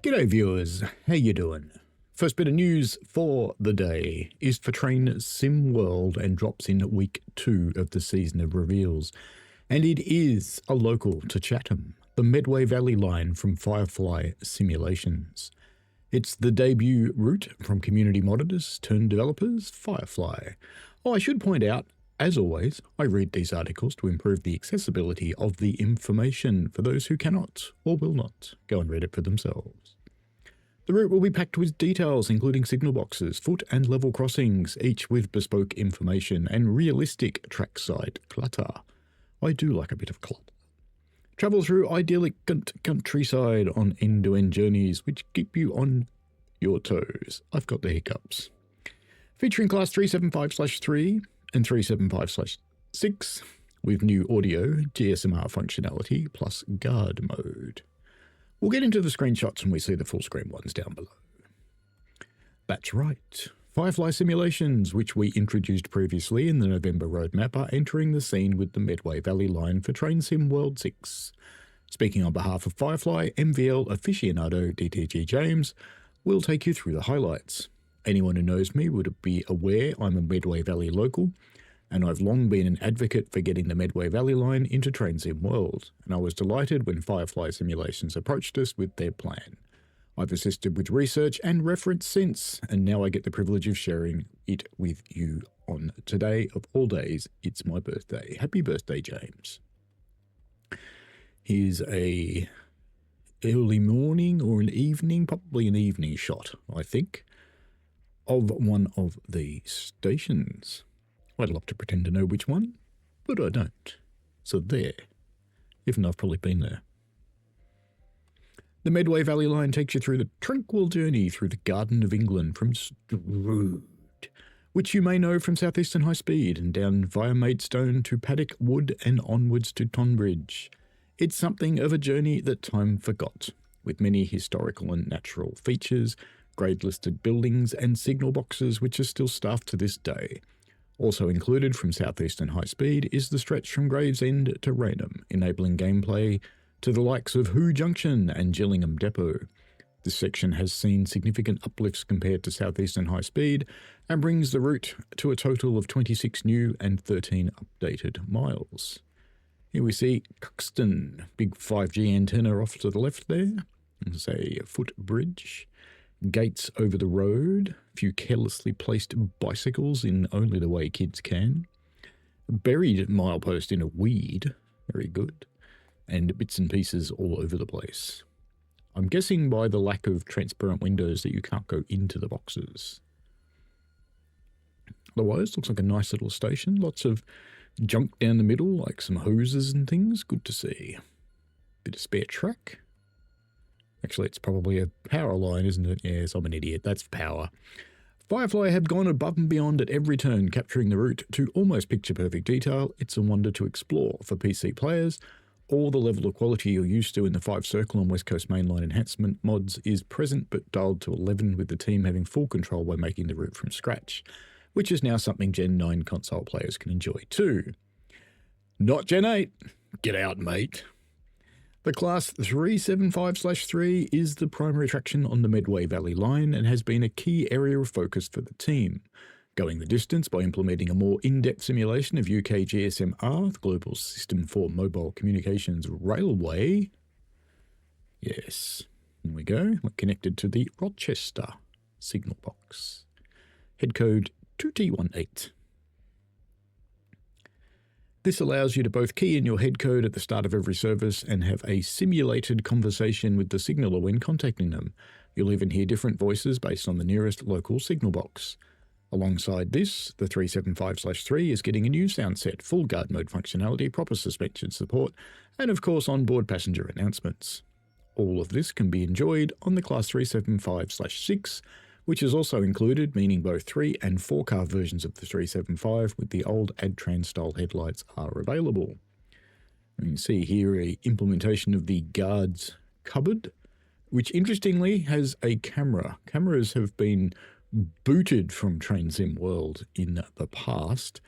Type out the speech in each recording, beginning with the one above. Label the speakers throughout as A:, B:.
A: G'day viewers, how you doing? First bit of news for the day is for Train Sim World and drops in week 2 of the season of reveals. And it is a local to Chatham, the Medway Valley Line from Firefly Simulations. It's the debut route from community modders turned developers, Firefly. Oh, I should point out, as always, I read these articles to improve the accessibility of the information for those who cannot or will not go and read it for themselves. The route will be packed with details including signal boxes, foot and level crossings, each with bespoke information and realistic trackside clutter. I do like a bit of clutter. Travel through idyllic countryside on end-to-end journeys which keep you on your toes. I've got the hiccups. Featuring class 375/3 and 375/6 with new audio, GSMR functionality plus guard mode. We'll get into the screenshots when we see the full screen ones down below. That's right. Firefly Simulations, which we introduced previously in the November roadmap, are entering the scene with the Medway Valley Line for Train Sim World 6. Speaking on behalf of Firefly, MVL aficionado DTG James will take you through the highlights. Anyone who knows me would be aware I'm a Medway Valley local, and I've long been an advocate for getting the Medway Valley Line into Train Sim World, and I was delighted when Firefly Simulations approached us with their plan. I've assisted with research and reference since, and now I get the privilege of sharing it with you on today of all days. It's my birthday. Happy birthday, James. Here's a early morning or an evening, probably an evening shot, I think, of one of the stations. I'd love to pretend to know which one, but I don't. So there. Even though I've probably been there. The Medway Valley Line takes you through the tranquil journey through the Garden of England from Strood, which you may know from South Eastern High Speed, and down via Maidstone to Paddock Wood and onwards to Tonbridge. It's something of a journey that time forgot, with many historical and natural features, grade-listed buildings and signal boxes which are still staffed to this day. Also included from South Eastern High Speed is the stretch from Gravesend to Rainham, enabling gameplay to the likes of Who Junction and Gillingham Depot. This section has seen significant uplifts compared to South Eastern High Speed and brings the route to a total of 26 new and 13 updated miles. Here we see Cuxton, big 5G antenna off to the left there. There's a footbridge. Gates over the road, a few carelessly placed bicycles in only the way kids can. A buried milepost in a weed, very good, and bits and pieces all over the place. I'm guessing by the lack of transparent windows that you can't go into the boxes. Otherwise, looks like a nice little station, lots of junk down the middle, like some hoses and things, good to see. Bit of spare track. Actually, it's probably a power line, isn't it? Yes, I'm an idiot. That's power. Firefly have gone above and beyond at every turn, capturing the route to almost picture-perfect detail. It's a wonder to explore for PC players. All the level of quality you're used to in the 5-circle and West Coast Mainline enhancement mods is present but dialed to 11, with the team having full control by making the route from scratch, which is now something Gen 9 console players can enjoy too. Not Gen 8. Get out, mate. The Class 375/3 is the primary attraction on the Medway Valley Line and has been a key area of focus for the team, going the distance by implementing a more in-depth simulation of UK GSMR, the Global System for Mobile Communications Railway. Yes, here we go. We're connected to the Rochester signal box. Head code 2T18. This allows you to both key in your head code at the start of every service and have a simulated conversation with the signaller when contacting them. You'll even hear different voices based on the nearest local signal box. Alongside this, the 375/3 is getting a new sound set, full guard mode functionality, proper suspension support, and of course onboard passenger announcements. All of this can be enjoyed on the Class 375/6, which is also included, meaning both 3 and 4 car versions of the 375 with the old AdTran style headlights are available. You can see here a implementation of the guards cupboard, which interestingly has a camera. Cameras have been booted from Train Sim World in the past,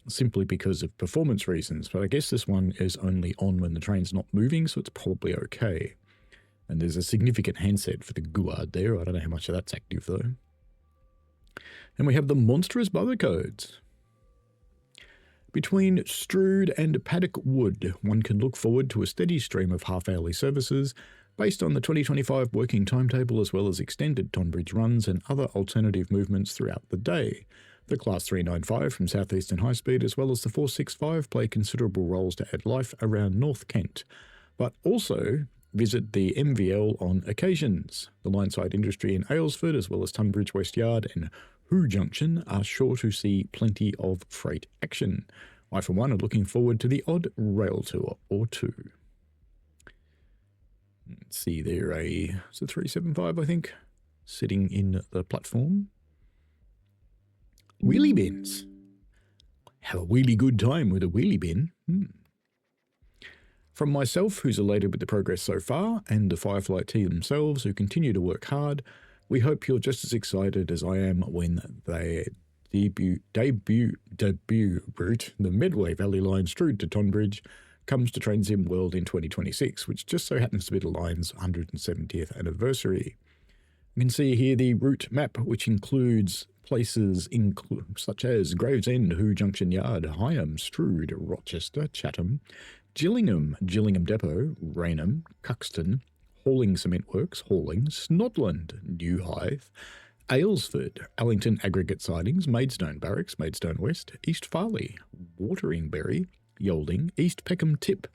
A: simply because of performance reasons, but I guess this one is only on when the train's not moving, so it's probably okay. And there's a significant handset for the guard there. I don't know how much of that's active though. And we have the monstrous bother codes. Between Strood and Paddock Wood, one can look forward to a steady stream of half-hourly services based on the 2025 working timetable, as well as extended Tonbridge runs and other alternative movements throughout the day. The Class 395 from South Eastern High Speed, as well as the 465, play considerable roles to add life around North Kent, but also visit the MVL on occasions. The Lineside Industry in Aylesford, as well as Tonbridge West Yard and Who Junction, are sure to see plenty of freight action. I, for one, are looking forward to the odd rail tour or two. Let's see, there it's a 375, I think, sitting in the platform. Wheelie bins. Have a really good time with a wheelie bin. From myself, who's elated with the progress so far, and the Firefly team themselves, who continue to work hard, we hope you're just as excited as I am when they debut route, the Medway Valley Line Strood to Tonbridge, comes to Transim World in 2026, which just so happens to be the line's 170th anniversary. You can see here the route map, which includes places such as Gravesend, Who Junction Yard, Higham, Strood, Rochester, Chatham, Gillingham, Gillingham Depot, Rainham, Cuxton, Halling Cement Works, Halling, Snodland, New Hythe, Aylesford, Allington Aggregate Sidings, Maidstone Barracks, Maidstone West, East Farley, Wateringbury, Yolding, East Peckham Tip,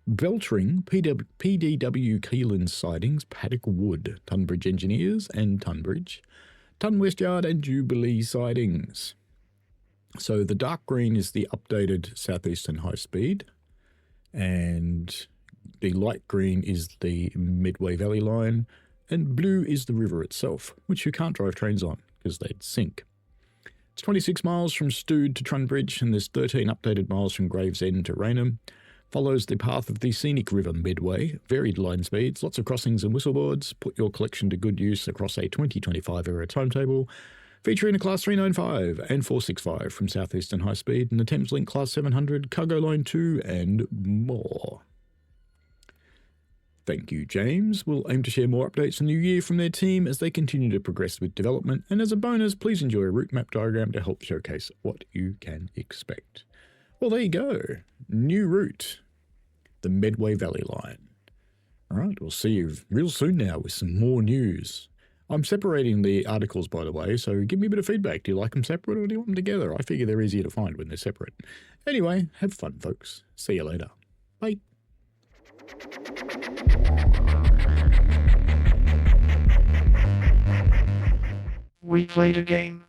A: Beltring, PDW Keelan Sidings, Paddock Wood, Tonbridge Engineers and Tonbridge, Tun West Yard and Jubilee Sidings. So the dark green is the updated Southeastern High Speed, and the light green is the Medway Valley Line, and blue is the river itself, which you can't drive trains on because they'd sink. It's 26 miles from Strood to Tonbridge, and there's 13 updated miles from Gravesend to Rainham. Follows the path of the scenic river Medway, varied line speeds, lots of crossings and whistleboards. Put your collection to good use across a 2025 era timetable, featuring a Class 395 and 465 from South Eastern High Speed and the Thameslink Class 700, Cargo Line 2 and more. Thank you, James. We'll aim to share more updates in the new year from their team as they continue to progress with development, and as a bonus, please enjoy a route map diagram to help showcase what you can expect. Well, there you go. New route, the Medway Valley Line. All right, we'll see you real soon now with some more news. I'm separating the articles, by the way, so give me a bit of feedback. Do you like them separate or do you want them together? I figure they're easier to find when they're separate. Anyway, have fun, folks. See you later. Bye.
B: We played a game.